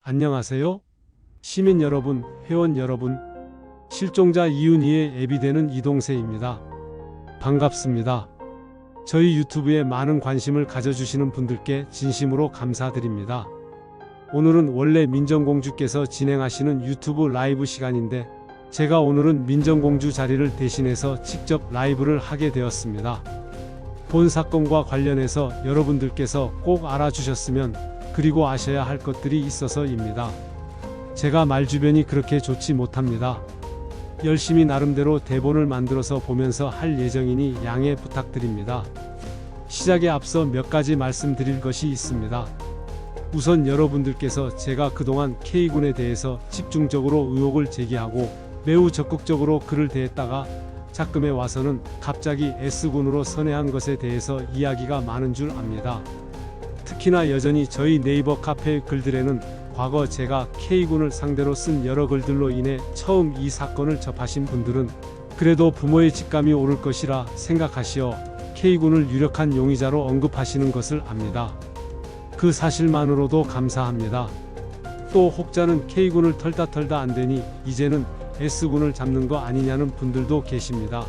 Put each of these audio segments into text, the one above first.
안녕하세요. 시민 여러분, 회원 여러분, 실종자 이윤희의 앱이 되는 이동세입니다. 반갑습니다. 저희 유튜브에 많은 관심을 가져주시는 분들께 진심으로 감사드립니다. 오늘은 원래 민정공주께서 진행하시는 유튜브 라이브 시간인데 제가 오늘은 민정공주 자리를 대신해서 직접 라이브를 하게 되었습니다. 본 사건과 관련해서 여러분들께서 꼭 알아주셨으면 그리고 아셔야 할 것들이 있어서입니다. 제가 말주변이 그렇게 좋지 못합니다. 열심히 나름대로 대본을 만들어서 보면서 할 예정이니 양해 부탁드립니다. 시작에 앞서 몇 가지 말씀드릴 것이 있습니다. 우선 여러분들께서 제가 그동안 K군에 대해서 집중적으로 의혹을 제기하고 매우 적극적으로 그를 대했다가 작금에 와서는 갑자기 S군으로 선회한 것에 대해서 이야기가 많은 줄 압니다. 특히나 여전히 저희 네이버 카페 글들에는 과거 제가 K군을 상대로 쓴 여러 글들로 인해 처음 이 사건을 접하신 분들은 그래도 부모의 직감이 오를 것이라 생각하시어 K군을 유력한 용의자로 언급하시는 것을 압니다. 그 사실만으로도 감사합니다. 또 혹자는 K군을 털다 안되니 이제는 S군을 잡는 거 아니냐는 분들도 계십니다.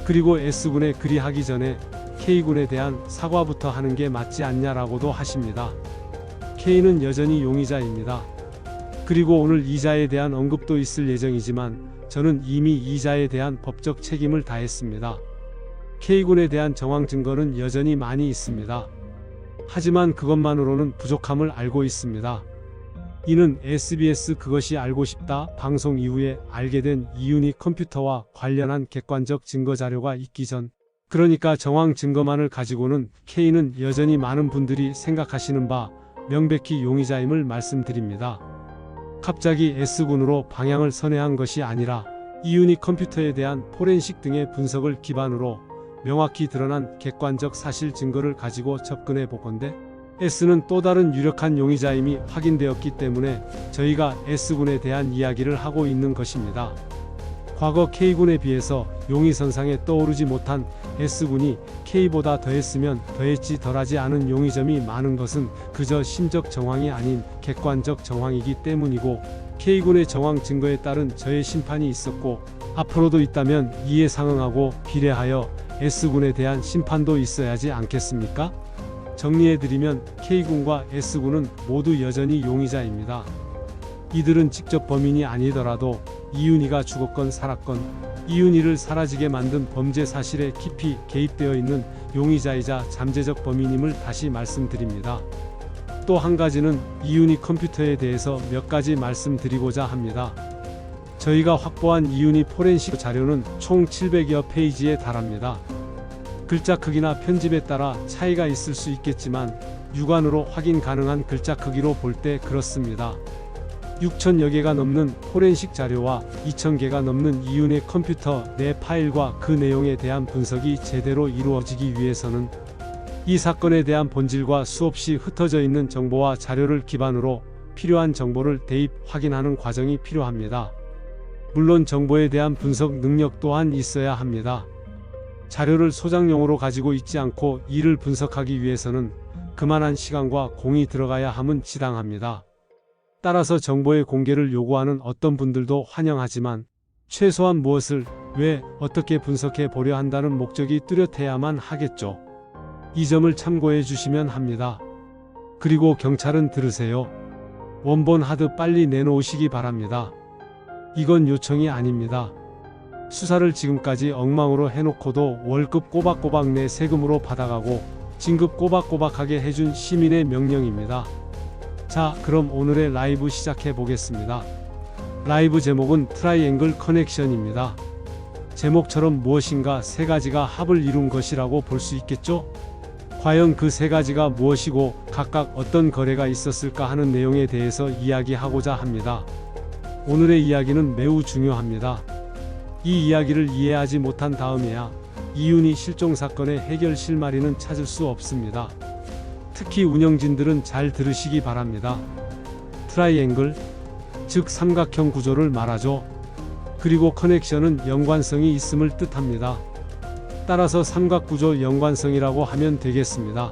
그리고 S군에 그리하기 전에 K군에 대한 사과부터 하는 게 맞지 않냐라고도 하십니다. K는 여전히 용의자입니다. 그리고 오늘 이자에 대한 언급도 있을 예정이지만 저는 이미 이자에 대한 법적 책임을 다했습니다. K군에 대한 정황 증거는 여전히 많이 있습니다. 하지만 그것만으로는 부족함을 알고 있습니다. 이는 SBS 그것이 알고 싶다 방송 이후에 알게 된 이윤희 컴퓨터와 관련한 객관적 증거 자료가 있기 전, 그러니까 정황 증거만을 가지고는 K는 여전히 많은 분들이 생각하시는 바 명백히 용의자임을 말씀드립니다. 갑자기 S군으로 방향을 선회한 것이 아니라 이윤희 컴퓨터에 대한 포렌식 등의 분석을 기반으로 명확히 드러난 객관적 사실 증거를 가지고 접근해 보건대 S는 또 다른 유력한 용의자임이 확인되었기 때문에 저희가 S군에 대한 이야기를 하고 있는 것입니다. 과거 K군에 비해서 용의선상에 떠오르지 못한 S군이 K보다 더했으면 더했지 덜하지 않은 용의점이 많은 것은 그저 심적 정황이 아닌 객관적 정황이기 때문이고, K군의 정황 증거에 따른 저의 심판이 있었고 앞으로도 있다면 이에 상응하고 비례하여 S군에 대한 심판도 있어야지 않겠습니까? 정리해드리면 K군과 S군은 모두 여전히 용의자입니다. 이들은 직접 범인이 아니더라도 이윤희가 죽었건 살았건 이윤희를 사라지게 만든 범죄 사실에 깊이 개입되어 있는 용의자이자 잠재적 범인임을 다시 말씀드립니다. 또 한 가지는 이윤희 컴퓨터에 대해서 몇 가지 말씀드리고자 합니다. 저희가 확보한 이윤희 포렌식 자료는 총 700여 페이지에 달합니다. 글자 크기나 편집에 따라 차이가 있을 수 있겠지만 육안으로 확인 가능한 글자 크기로 볼 때 그렇습니다. 6,000여 개가 넘는 포렌식 자료와 2,000개가 넘는 이윤희 컴퓨터 내 파일과 그 내용에 대한 분석이 제대로 이루어지기 위해서는 이 사건에 대한 본질과 수없이 흩어져 있는 정보와 자료를 기반으로 필요한 정보를 대입, 확인하는 과정이 필요합니다. 물론 정보에 대한 분석 능력 또한 있어야 합니다. 자료를 소장용으로 가지고 있지 않고 이를 분석하기 위해서는 그만한 시간과 공이 들어가야 함은 지당합니다. 따라서 정보의 공개를 요구하는 어떤 분들도 환영하지만 최소한 무엇을, 왜, 어떻게 분석해 보려 한다는 목적이 뚜렷해야만 하겠죠. 이 점을 참고해 주시면 합니다. 그리고 경찰은 들으세요. 원본 하드 빨리 내놓으시기 바랍니다. 이건 요청이 아닙니다. 수사를 지금까지 엉망으로 해놓고도 월급 꼬박꼬박 내 세금으로 받아가고 진급 꼬박꼬박하게 해준 시민의 명령입니다. 자, 그럼 오늘의 라이브 시작해 보겠습니다. 라이브 제목은 트라이앵글 커넥션입니다. 제목처럼 무엇인가 세 가지가 합을 이룬 것이라고 볼 수 있겠죠? 과연 그 세 가지가 무엇이고 각각 어떤 거래가 있었을까 하는 내용에 대해서 이야기하고자 합니다. 오늘의 이야기는 매우 중요합니다. 이 이야기를 이해하지 못한 다음에야 이윤희 실종 사건의 해결 실마리는 찾을 수 없습니다. 특히 운영진들은 잘 들으시기 바랍니다. 트라이앵글, 즉 삼각형 구조를 말하죠. 그리고 커넥션은 연관성이 있음을 뜻합니다. 따라서 삼각구조 연관성이라고 하면 되겠습니다.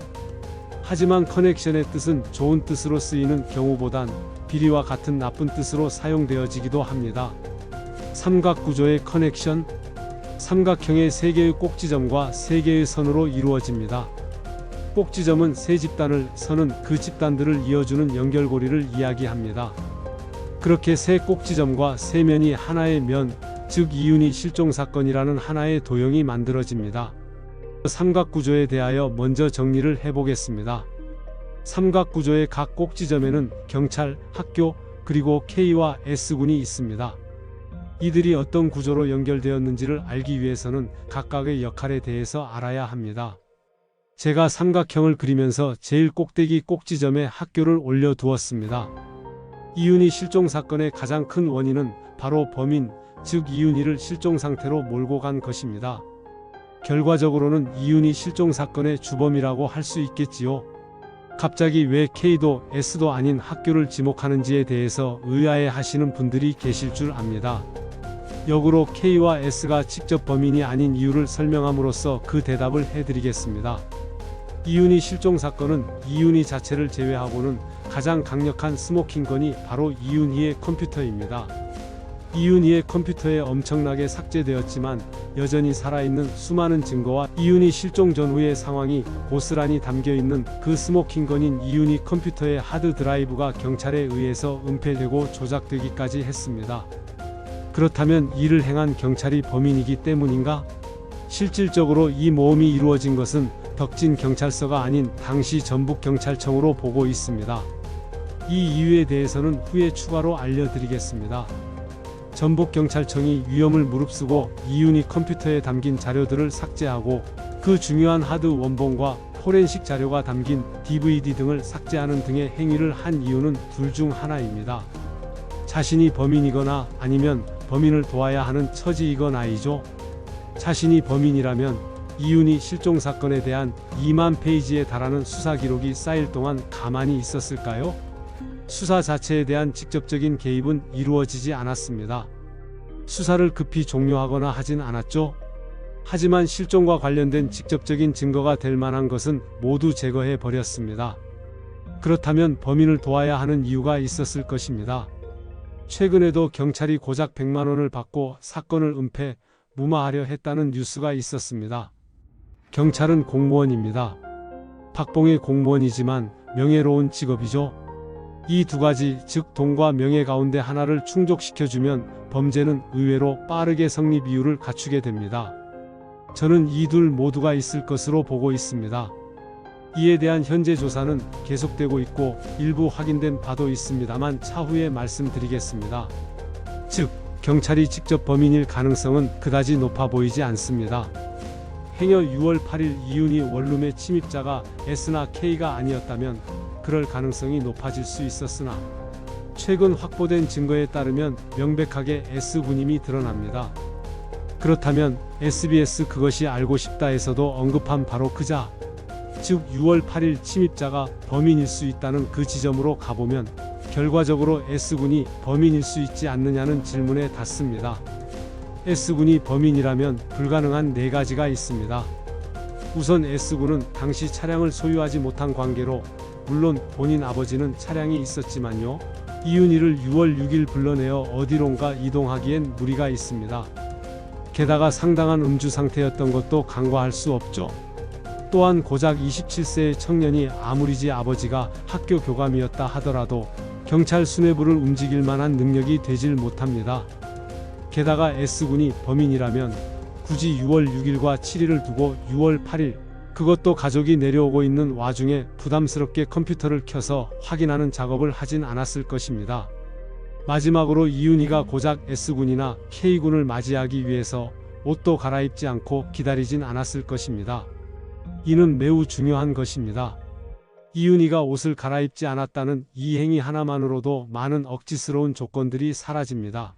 하지만 커넥션의 뜻은 좋은 뜻으로 쓰이는 경우보단 비리와 같은 나쁜 뜻으로 사용되어지기도 합니다. 삼각구조의 커넥션, 삼각형의 3개의 꼭지점과 3개의 선으로 이루어집니다. 꼭지점은 세 집단을, 선은 그 집단들을 이어주는 연결고리를 이야기합니다. 그렇게 세 꼭지점과 세 면이 하나의 면, 즉 이윤희 실종사건이라는 하나의 도형이 만들어집니다. 삼각구조에 대하여 먼저 정리를 해보겠습니다. 삼각구조의 각 꼭지점에는 경찰, 학교, 그리고 K와 S군이 있습니다. 이들이 어떤 구조로 연결되었는지를 알기 위해서는 각각의 역할에 대해서 알아야 합니다. 제가 삼각형을 그리면서 제일 꼭대기 꼭지점에 학교를 올려두었습니다. 이윤희 실종사건의 가장 큰 원인은 바로 범인, 즉 이윤희를 실종상태로 몰고 간 것입니다. 결과적으로는 이윤희 실종사건의 주범이라고 할 수 있겠지요. 갑자기 왜 K도 S도 아닌 학교를 지목하는지에 대해서 의아해 하시는 분들이 계실 줄 압니다. 역으로 K와 S가 직접 범인이 아닌 이유를 설명함으로써 그 대답을 해드리겠습니다. 이윤희 실종사건은 이윤희 자체를 제외하고는 가장 강력한 스모킹건이 바로 이윤희의 컴퓨터입니다. 이윤희의 컴퓨터에 엄청나게 삭제되었지만 여전히 살아있는 수많은 증거와 이윤희 실종 전후의 상황이 고스란히 담겨있는 그 스모킹건인 이윤희 컴퓨터의 하드 드라이브가 경찰에 의해서 은폐되고 조작되기까지 했습니다. 그렇다면 이를 행한 경찰이 범인이기 때문인가? 실질적으로 이 모험이 이루어진 것은 덕진경찰서가 아닌 당시 전북경찰청으로 보고 있습니다. 이 이유에 대해서는 후에 추가로 알려드리겠습니다. 전북경찰청이 위험을 무릅쓰고 이윤희 컴퓨터에 담긴 자료들을 삭제하고 그 중요한 하드 원본과 포렌식 자료가 담긴 DVD 등을 삭제하는 등의 행위를 한 이유는 둘 중 하나입니다. 자신이 범인이거나 아니면 범인을 도와야 하는 처지이거나이죠. 자신이 범인이라면 이윤희 실종사건에 대한 2만 페이지에 달하는 수사 기록이 쌓일 동안 가만히 있었을까요? 수사 자체에 대한 직접적인 개입은 이루어지지 않았습니다. 수사를 급히 종료하거나 하진 않았죠. 하지만 실종과 관련된 직접적인 증거가 될 만한 것은 모두 제거해 버렸습니다. 그렇다면 범인을 도와야 하는 이유가 있었을 것입니다. 최근에도 경찰이 고작 100만 원을 받고 사건을 은폐, 무마하려 했다는 뉴스가 있었습니다. 경찰은 공무원입니다. 박봉의 공무원이지만 명예로운 직업이죠. 이 두 가지, 즉 돈과 명예 가운데 하나를 충족시켜주면 범죄는 의외로 빠르게 성립 이유를 갖추게 됩니다. 저는 이 둘 모두가 있을 것으로 보고 있습니다. 이에 대한 현재 조사는 계속되고 있고 일부 확인된 바도 있습니다만 차후에 말씀드리겠습니다. 즉, 경찰이 직접 범인일 가능성은 그다지 높아 보이지 않습니다. 행여 6월 8일 이윤희 원룸의 침입자가 S나 K가 아니었다면 그럴 가능성이 높아질 수 있었으나 최근 확보된 증거에 따르면 명백하게 S군임이 드러납니다. 그렇다면 SBS 그것이 알고 싶다에서도 언급한 바로 그 자, 즉 6월 8일 침입자가 범인일 수 있다는 그 지점으로 가보면 결과적으로 S군이 범인일 수 있지 않느냐는 질문에 닿습니다. S군이 범인이라면 불가능한 4가지가 있습니다. 우선 S군은 당시 차량을 소유하지 못한 관계로 물론 본인 아버지는 차량이 있었지만요. 이윤희를 6월 6일 불러내어 어디론가 이동하기엔 무리가 있습니다. 게다가 상당한 음주 상태였던 것도 간과할 수 없죠. 또한 고작 27세의 청년이 아무리지 아버지가 학교 교감이었다 하더라도 경찰 수뇌부를 움직일 만한 능력이 되질 못합니다. 게다가 S군이 범인이라면 굳이 6월 6일과 7일을 두고 6월 8일, 그것도 가족이 내려오고 있는 와중에 부담스럽게 컴퓨터를 켜서 확인하는 작업을 하진 않았을 것입니다. 마지막으로 이윤희가 고작 S군이나 K군을 맞이하기 위해서 옷도 갈아입지 않고 기다리진 않았을 것입니다. 이는 매우 중요한 것입니다. 이윤희가 옷을 갈아입지 않았다는 이 행위 하나만으로도 많은 억지스러운 조건들이 사라집니다.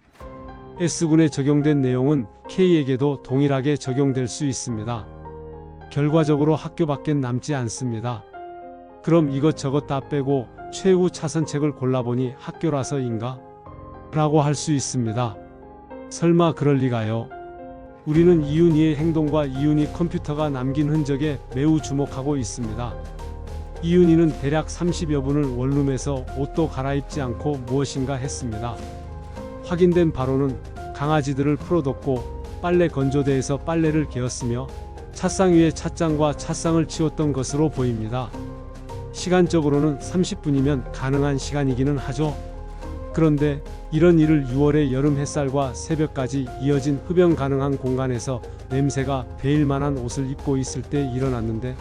S군에 적용된 내용은 K에게도 동일하게 적용될 수 있습니다. 결과적으로 학교 밖엔 남지 않습니다. 그럼 이것저것 다 빼고 최후 차선책을 골라보니 학교라서인가? 라고 할 수 있습니다. 설마 그럴 리가요? 우리는 이윤희의 행동과 이윤희 컴퓨터가 남긴 흔적에 매우 주목하고 있습니다. 이윤희는 대략 30여 분을 원룸에서 옷도 갈아입지 않고 무엇인가 했습니다. 확인된 바로는 강아지들을 풀어뒀고 빨래 건조대에서 빨래를 개었으며 찻상 위에 찻잔과 찻상을 치웠던 것으로 보입니다. 시간적으로는 30분이면 가능한 시간이기는 하죠. 그런데 이런 일을 6월의 여름 햇살과 새벽까지 이어진 흡연 가능한 공간에서 냄새가 배일 만한 옷을 입고 있을 때 일어났는데,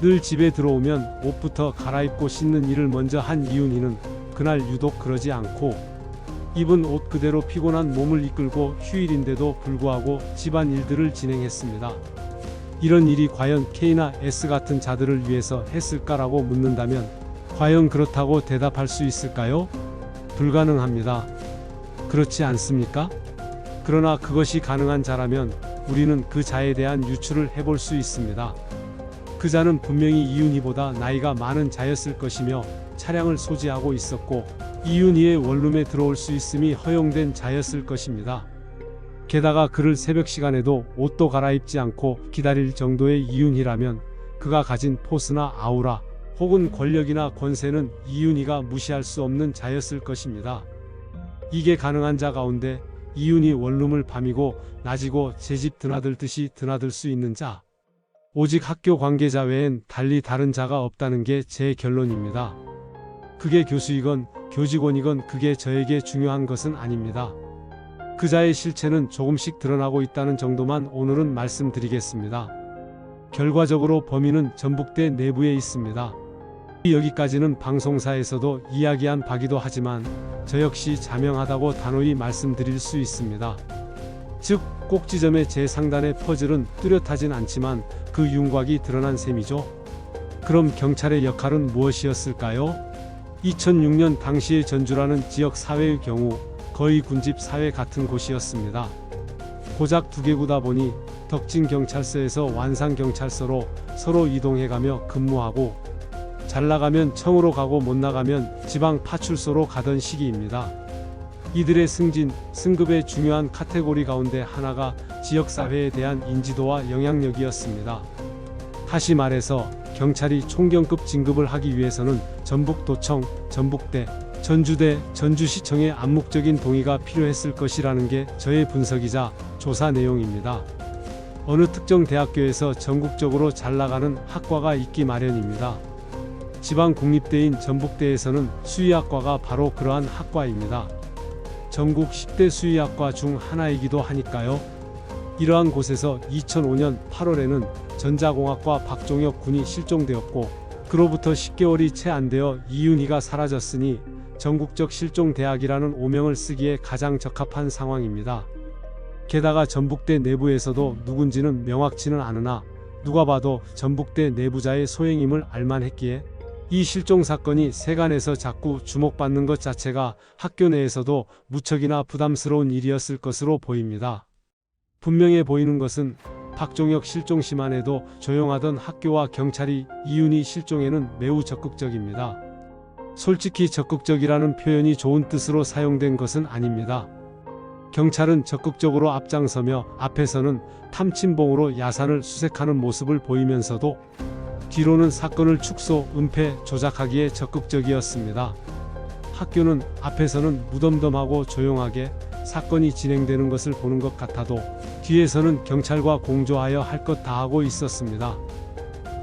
늘 집에 들어오면 옷부터 갈아입고 씻는 일을 먼저 한 이윤희는 그날 유독 그러지 않고 입은 옷 그대로 피곤한 몸을 이끌고 휴일인데도 불구하고 집안 일들을 진행했습니다. 이런 일이 과연 K나 S 같은 자들을 위해서 했을까라고 묻는다면 과연 그렇다고 대답할 수 있을까요? 불가능합니다. 그렇지 않습니까? 그러나 그것이 가능한 자라면 우리는 그 자에 대한 유추를 해볼 수 있습니다. 그 자는 분명히 이윤희보다 나이가 많은 자였을 것이며 차량을 소지하고 있었고 이윤희의 원룸에 들어올 수 있음이 허용된 자였을 것입니다. 게다가 그를 새벽 시간에도 옷도 갈아입지 않고 기다릴 정도의 이윤희라면 그가 가진 포스나 아우라 혹은 권력이나 권세는 이윤희가 무시할 수 없는 자였을 것입니다. 이게 가능한 자 가운데 이윤희 원룸을 밤이고 낮이고 제 집 드나들듯이 드나들 수 있는 자, 오직 학교 관계자 외엔 달리 다른 자가 없다는 게 제 결론입니다. 그게 교수이건 교직원이건 그게 저에게 중요한 것은 아닙니다. 그 자의 실체는 조금씩 드러나고 있다는 정도만 오늘은 말씀드리겠습니다. 결과적으로 범인은 전북대 내부에 있습니다. 여기까지는 방송사에서도 이야기한 바기도 하지만 저 역시 자명하다고 단호히 말씀드릴 수 있습니다. 즉 꼭지점의 제 상단의 퍼즐은 뚜렷하진 않지만 그 윤곽이 드러난 셈이죠. 그럼 경찰의 역할은 무엇이었을까요? 2006년 당시의 전주라는 지역 사회의 경우 거의 군집 사회 같은 곳이었습니다. 고작 두 개구다 보니 덕진경찰서에서 완산경찰서로 서로 이동해가며 근무하고 잘 나가면 청으로 가고 못 나가면 지방 파출소로 가던 시기입니다. 이들의 승진, 승급의 중요한 카테고리 가운데 하나가 지역사회에 대한 인지도와 영향력이었습니다. 다시 말해서 경찰이 총경급 진급을 하기 위해서는 전북도청, 전북대, 전주대, 전주시청의 암묵적인 동의가 필요했을 것이라는 게 저의 분석이자 조사 내용입니다. 어느 특정 대학교에서 전국적으로 잘 나가는 학과가 있기 마련입니다. 지방 국립대인 전북대에서는 수의학과가 바로 그러한 학과입니다. 전국 10대 수의학과 중 하나이기도 하니까요. 이러한 곳에서 2005년 8월에는 전자공학과 박종혁 군이 실종되었고 그로부터 10개월이 채 안 되어 이윤희가 사라졌으니 전국적 실종대학이라는 오명을 쓰기에 가장 적합한 상황입니다. 게다가 전북대 내부에서도 누군지는 명확치는 않으나 누가 봐도 전북대 내부자의 소행임을 알만했기에 이 실종 사건이 세간에서 자꾸 주목받는 것 자체가 학교 내에서도 무척이나 부담스러운 일이었을 것으로 보입니다. 분명해 보이는 것은 박종혁 실종 시만 해도 조용하던 학교와 경찰이 이윤희 실종에는 매우 적극적입니다. 솔직히 적극적이라는 표현이 좋은 뜻으로 사용된 것은 아닙니다. 경찰은 적극적으로 앞장서며 앞에서는 탐침봉으로 야산을 수색하는 모습을 보이면서도 뒤로는 사건을 축소, 은폐, 조작하기에 적극적이었습니다. 학교는 앞에서는 무덤덤하고 조용하게 사건이 진행되는 것을 보는 것 같아도 뒤에서는 경찰과 공조하여 할 것 다 하고 있었습니다.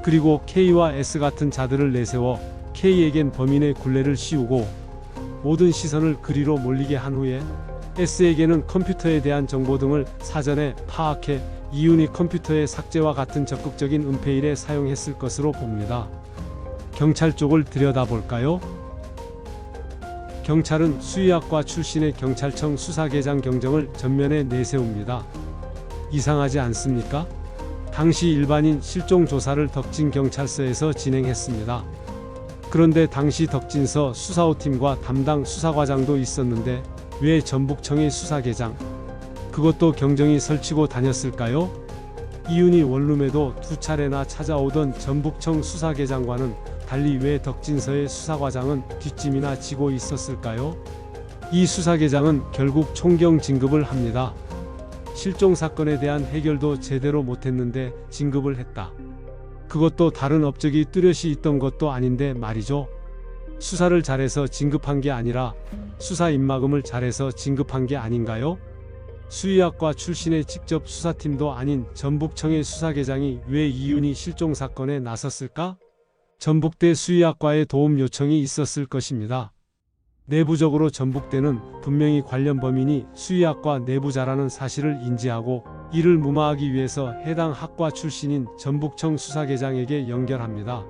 그리고 K와 S 같은 자들을 내세워 K에겐 범인의 굴레를 씌우고 모든 시선을 그리로 몰리게 한 후에 S에게는 컴퓨터에 대한 정보 등을 사전에 파악해 이윤희 컴퓨터의 삭제와 같은 적극적인 은폐일에 사용했을 것으로 봅니다. 경찰 쪽을 들여다볼까요? 경찰은 수의학과 출신의 경찰청 수사계장 경정을 전면에 내세웁니다. 이상하지 않습니까? 당시 일반인 실종 조사를 덕진경찰서에서 진행했습니다. 그런데 당시 덕진서 수사호팀과 담당 수사과장도 있었는데 왜 전북청의 수사계장, 그것도 경정이 설치고 다녔을까요? 이윤희 원룸에도 두 차례나 찾아오던 전북청 수사계장과는 달리 왜 덕진서의 수사과장은 뒷짐이나 지고 있었을까요? 이 수사계장은 결국 총경 진급을 합니다. 실종 사건에 대한 해결도 제대로 못했는데 진급을 했다. 그것도 다른 업적이 뚜렷이 있던 것도 아닌데 말이죠. 수사를 잘해서 진급한 게 아니라 수사 입막음을 잘해서 진급한 게 아닌가요? 수의학과 출신의 직접 수사팀도 아닌 전북청의 수사계장이 왜 이윤희 실종 사건에 나섰을까? 전북대 수의학과의 도움 요청이 있었을 것입니다. 내부적으로 전북대는 분명히 관련 범인이 수의학과 내부자라는 사실을 인지하고 이를 무마하기 위해서 해당 학과 출신인 전북청 수사계장에게 연결합니다.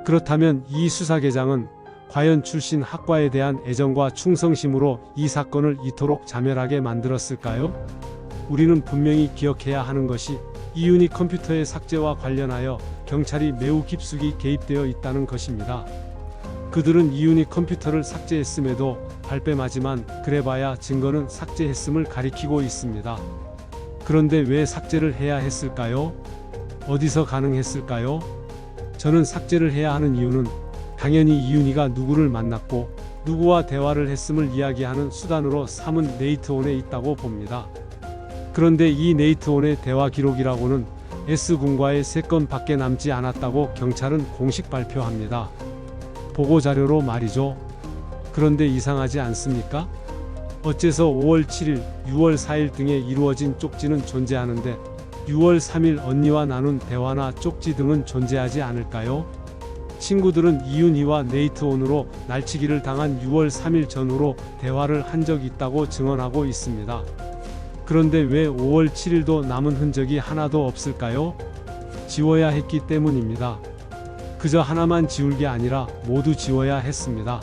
그렇다면 이 수사계장은 과연 출신 학과에 대한 애정과 충성심으로 이 사건을 이토록 자멸하게 만들었을까요? 우리는 분명히 기억해야 하는 것이 이윤희 컴퓨터의 삭제와 관련하여 경찰이 매우 깊숙이 개입되어 있다는 것입니다. 그들은 이윤희 컴퓨터를 삭제했음에도 발뺌하지만 그래봐야 증거는 삭제했음을 가리키고 있습니다. 그런데 왜 삭제를 해야 했을까요? 어디서 가능했을까요? 저는 삭제를 해야 하는 이유는 당연히 이윤희가 누구를 만났고 누구와 대화를 했음을 이야기하는 수단으로 삼은 네이트온에 있다고 봅니다. 그런데 이 네이트온의 대화 기록이라고는 S군과의 3건 밖에 남지 않았다고 경찰은 공식 발표합니다. 보고자료로 말이죠. 그런데 이상하지 않습니까? 어째서 5월 7일, 6월 4일 등에 이루어진 쪽지는 존재하는데 6월 3일 언니와 나눈 대화나 쪽지 등은 존재하지 않을까요? 친구들은 이윤희와 네이트온으로 날치기를 당한 6월 3일 전후로 대화를 한 적 있다고 증언하고 있습니다. 그런데 왜 5월 7일도 남은 흔적이 하나도 없을까요? 지워야 했기 때문입니다. 그저 하나만 지울 게 아니라 모두 지워야 했습니다.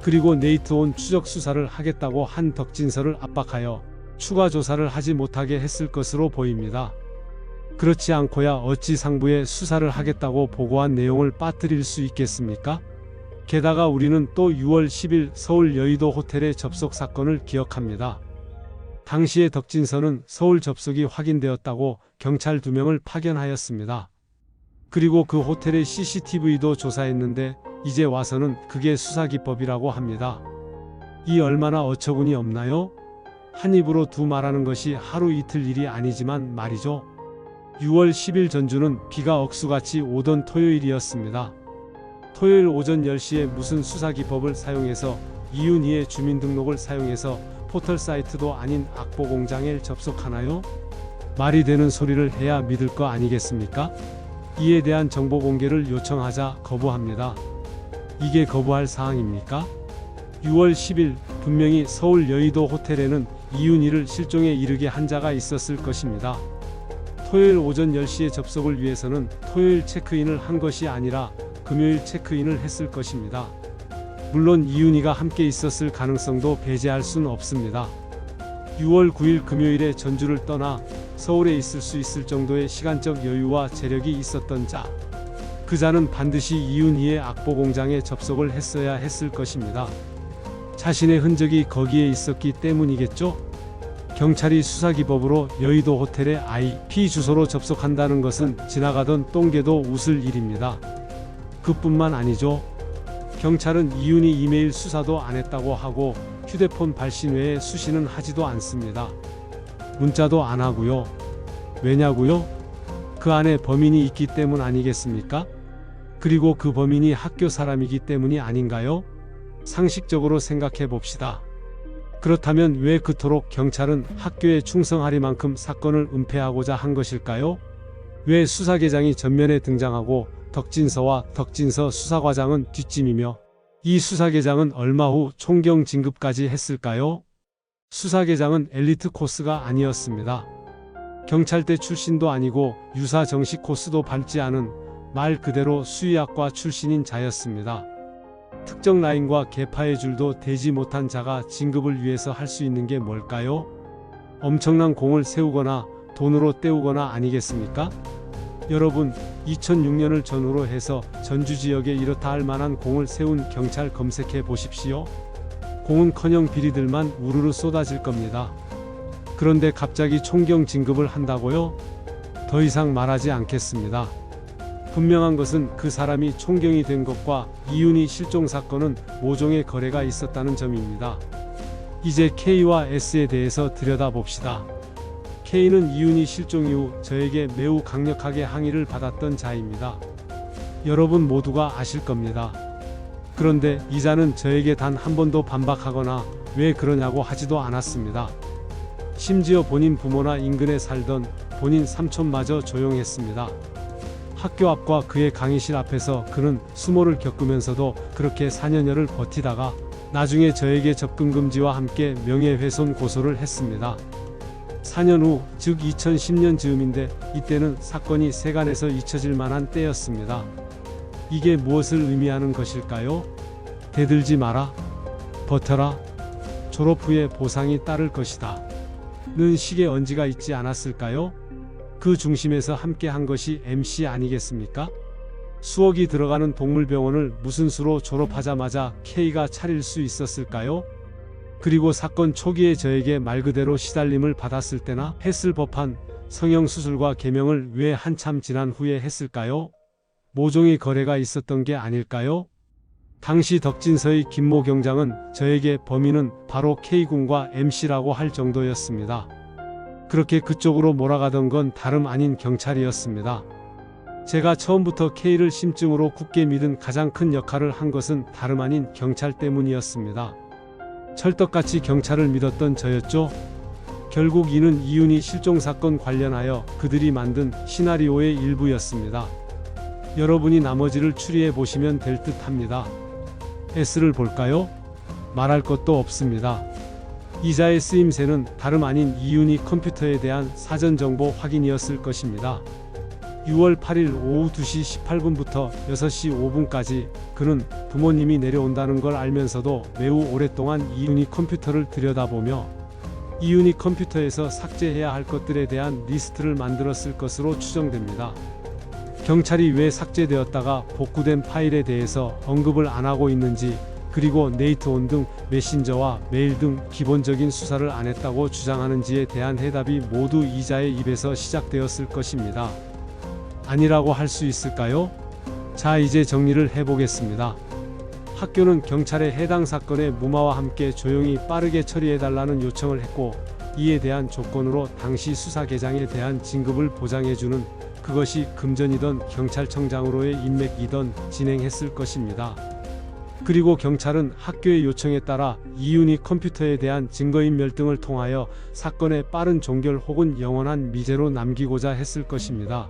그리고 네이트온 추적 수사를 하겠다고 한 덕진서를 압박하여 추가 조사를 하지 못하게 했을 것으로 보입니다. 그렇지 않고야 어찌 상부에 수사를 하겠다고 보고한 내용을 빠뜨릴 수 있겠습니까? 게다가 우리는 또 6월 10일 서울 여의도 호텔의 접속 사건을 기억합니다. 당시에 덕진서는 서울 접속이 확인되었다고 경찰 2명을 파견하였습니다. 그리고 그 호텔의 CCTV도 조사했는데 이제 와서는 그게 수사기법이라고 합니다. 이 얼마나 어처구니 없나요? 한 입으로 두 말하는 것이 하루 이틀 일이 아니지만 말이죠. 6월 10일 전주는 비가 억수같이 오던 토요일이었습니다. 토요일 오전 10시에 무슨 수사기법을 사용해서 이윤희의 주민등록을 사용해서 포털 사이트도 아닌 악보공장에 접속하나요? 말이 되는 소리를 해야 믿을 거 아니겠습니까? 이에 대한 정보 공개를 요청하자 거부합니다. 이게 거부할 사항입니까? 6월 10일 분명히 서울 여의도 호텔에는 이윤희를 실종에 이르게 한 자가 있었을 것입니다. 토요일 오전 10시에 접속을 위해서는 토요일 체크인을 한 것이 아니라 금요일 체크인을 했을 것입니다. 물론 이윤희가 함께 있었을 가능성도 배제할 순 없습니다. 6월 9일 금요일에 전주를 떠나 서울에 있을 수 있을 정도의 시간적 여유와 재력이 있었던 자. 그 자는 반드시 이윤희의 악보공장에 접속을 했어야 했을 것입니다. 자신의 흔적이 거기에 있었기 때문이겠죠? 경찰이 수사기법으로 여의도 호텔의 IP 주소로 접속한다는 것은 지나가던 똥개도 웃을 일입니다. 그뿐만 아니죠. 경찰은 이윤희 이메일 수사도 안 했다고 하고 휴대폰 발신 외에 수신은 하지도 않습니다. 문자도 안 하고요. 왜냐고요? 그 안에 범인이 있기 때문 아니겠습니까? 그리고 그 범인이 학교 사람이기 때문이 아닌가요? 상식적으로 생각해 봅시다. 그렇다면 왜 그토록 경찰은 학교에 충성하리만큼 사건을 은폐하고자 한 것일까요? 왜 수사계장이 전면에 등장하고 덕진서와 덕진서 수사과장은 뒷짐이며 이 수사계장은 얼마 후 총경 진급까지 했을까요? 수사계장은 엘리트 코스가 아니었습니다. 경찰대 출신도 아니고 유사 정식 코스도 밟지 않은 말 그대로 수의학과 출신인 자였습니다. 특정 라인과 계파의 줄도 대지 못한 자가 진급을 위해서 할 수 있는 게 뭘까요? 엄청난 공을 세우거나 돈으로 때우거나 아니겠습니까? 여러분, 2006년을 전후로 해서 전주 지역에 이렇다 할 만한 공을 세운 경찰 검색해 보십시오. 공은커녕 비리들만 우르르 쏟아질 겁니다. 그런데 갑자기 총경 진급을 한다고요? 더 이상 말하지 않겠습니다. 분명한 것은 그 사람이 총경이 된 것과 이윤희 실종 사건은 모종의 거래가 있었다는 점입니다. 이제 K와 S에 대해서 들여다봅시다. K는 이윤이 실종 이후 저에게 매우 강력하게 항의를 받았던 자입니다. 여러분 모두가 아실 겁니다. 그런데 이자는 저에게 단 한 번도 반박하거나 왜 그러냐고 하지도 않았습니다. 심지어 본인 부모나 인근에 살던 본인 삼촌마저 조용했습니다. 학교 앞과 그의 강의실 앞에서 그는 수모를 겪으면서도 그렇게 4년여를 버티다가 나중에 저에게 접근 금지와 함께 명예훼손 고소를 했습니다. 4년 후, 즉 2010년 즈음인데 이때는 사건이 세간에서 잊혀질 만한 때였습니다. 이게 무엇을 의미하는 것일까요? 대들지 마라. 버텨라. 졸업 후에 보상이 따를 것이다. 는 식의 언지가 있지 않았을까요? 그 중심에서 함께 한 것이 MC 아니겠습니까? 수억이 들어가는 동물병원을 무슨 수로 졸업하자마자 K가 차릴 수 있었을까요? 그리고 사건 초기에 저에게 말 그대로 시달림을 받았을 때나 했을 법한 성형수술과 개명을 왜 한참 지난 후에 했을까요? 모종의 거래가 있었던 게 아닐까요? 당시 덕진서의 김모 경장은 저에게 범인은 바로 K군과 MC라고 할 정도였습니다. 그렇게 그쪽으로 몰아가던 건 다름 아닌 경찰이었습니다. 제가 처음부터 K를 심증으로 굳게 믿은 가장 큰 역할을 한 것은 다름 아닌 경찰 때문이었습니다. 철떡같이 경찰을 믿었던 저였죠. 결국 이는 이윤희 실종사건 관련하여 그들이 만든 시나리오의 일부였습니다. 여러분이 나머지를 추리해 보시면 될 듯 합니다. S를 볼까요? 말할 것도 없습니다. 이자의 쓰임새는 다름 아닌 이윤희 컴퓨터에 대한 사전 정보 확인이었을 것입니다. 6월 8일 오후 2시 18분부터 6시 5분까지 그는 부모님이 내려온다는 걸 알면서도 매우 오랫동안 이윤희 컴퓨터를 들여다보며 이윤희 컴퓨터에서 삭제해야 할 것들에 대한 리스트를 만들었을 것으로 추정됩니다. 경찰이 왜 삭제되었다가 복구된 파일에 대해서 언급을 안 하고 있는지, 그리고 네이트온 등 메신저와 메일 등 기본적인 수사를 안 했다고 주장하는지에 대한 해답이 모두 이자의 입에서 시작되었을 것입니다. 아니라고 할 수 있을까요? 자, 이제 정리를 해보겠습니다. 학교는 경찰에 해당 사건의 무마와 함께 조용히 빠르게 처리해달라는 요청을 했고, 이에 대한 조건으로 당시 수사계장에 대한 진급을 보장해주는, 그것이 금전이던 경찰청장으로의 인맥이던 진행했을 것입니다. 그리고 경찰은 학교의 요청에 따라 이윤희 컴퓨터에 대한 증거인멸 등을 통하여 사건의 빠른 종결 혹은 영원한 미제로 남기고자 했을 것입니다.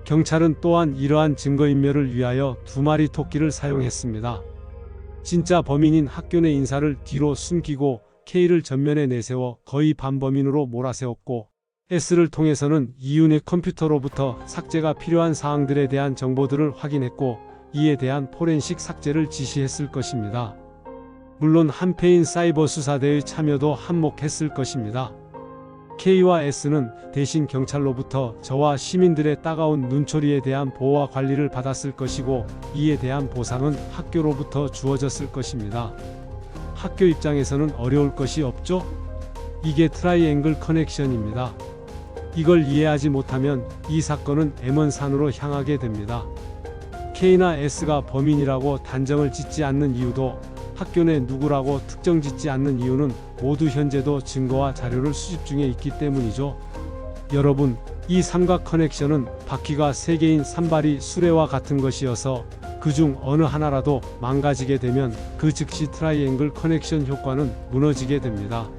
경찰은 또한 이러한 증거인멸을 위하여 2마리 토끼를 사용했습니다. 진짜 범인인 학교 내 인사를 뒤로 숨기고 K를 전면에 내세워 거의 반범인으로 몰아세웠고, S를 통해서는 이윤의 컴퓨터로부터 삭제가 필요한 사항들에 대한 정보들을 확인했고, 이에 대한 포렌식 삭제를 지시했을 것입니다. 물론 한패인 사이버 수사대의 참여도 한몫했을 것입니다. K와 S는 대신 경찰로부터 저와 시민들의 따가운 눈초리에 대한 보호와 관리를 받았을 것이고, 이에 대한 보상은 학교로부터 주어졌을 것입니다. 학교 입장에서는 어려울 것이 없죠? 이게 트라이앵글 커넥션입니다. 이걸 이해하지 못하면 이 사건은 M1산으로 향하게 됩니다. K나 S가 범인이라고 단정을 짓지 않는 이유도, 학교 내 누구라고 특정 짓지 않는 이유는 모두 현재도 증거와 자료를 수집 중에 있기 때문이죠. 여러분, 이 삼각 커넥션은 바퀴가 3개인 산발이 수레와 같은 것이어서 그중 어느 하나라도 망가지게 되면 그 즉시 트라이앵글 커넥션 효과는 무너지게 됩니다.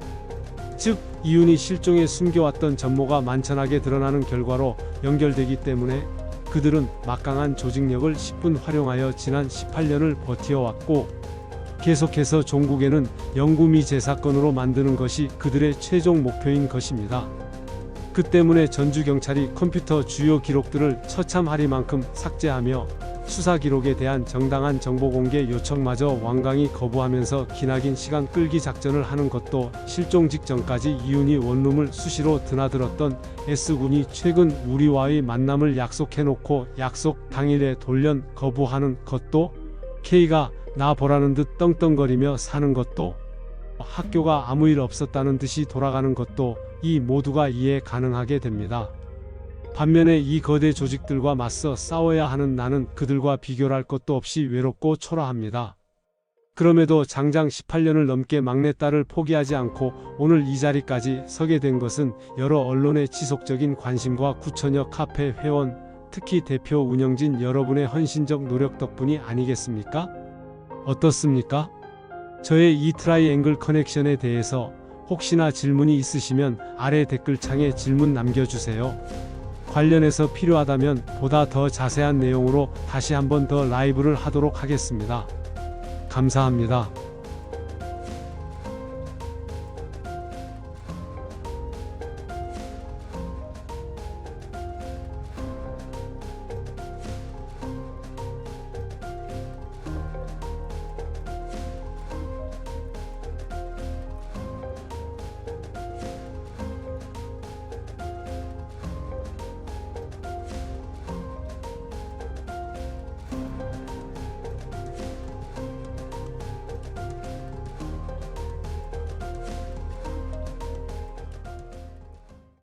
즉, 이윤희 실종에 숨겨왔던 전모가 만천하게 드러나는 결과로 연결되기 때문에 그들은 막강한 조직력을 10분 활용하여 지난 18년을 버티어왔고, 계속해서 종국에는 영구미 재사건으로 만드는 것이 그들의 최종 목표인 것입니다. 그 때문에 전주경찰이 컴퓨터 주요 기록들을 처참하리만큼 삭제하며 수사 기록에 대한 정당한 정보 공개 요청마저 완강히 거부하면서 기나긴 시간 끌기 작전을 하는 것도, 실종 직전까지 이윤희 원룸을 수시로 드나들었던 S군이 최근 우리와의 만남을 약속해놓고 약속 당일에 돌연 거부하는 것도, K가 나 보라는 듯 떵떵거리며 사는 것도, 학교가 아무 일 없었다는 듯이 돌아가는 것도, 이 모두가 이해 가능하게 됩니다. 반면에 이 거대 조직들과 맞서 싸워야 하는 나는 그들과 비교할 것도 없이 외롭고 초라합니다. 그럼에도 장장 18년을 넘게 막내딸을 포기하지 않고 오늘 이 자리까지 서게 된 것은 여러 언론의 지속적인 관심과 9천여 카페 회원, 특히 대표 운영진 여러분의 헌신적 노력 덕분이 아니겠습니까? 어떻습니까? 저의 이 트라이앵글 커넥션에 대해서 혹시나 질문이 있으시면 아래 댓글창에 질문 남겨주세요. 관련해서 필요하다면 보다 더 자세한 내용으로 다시 한번 더 라이브를 하도록 하겠습니다. 감사합니다.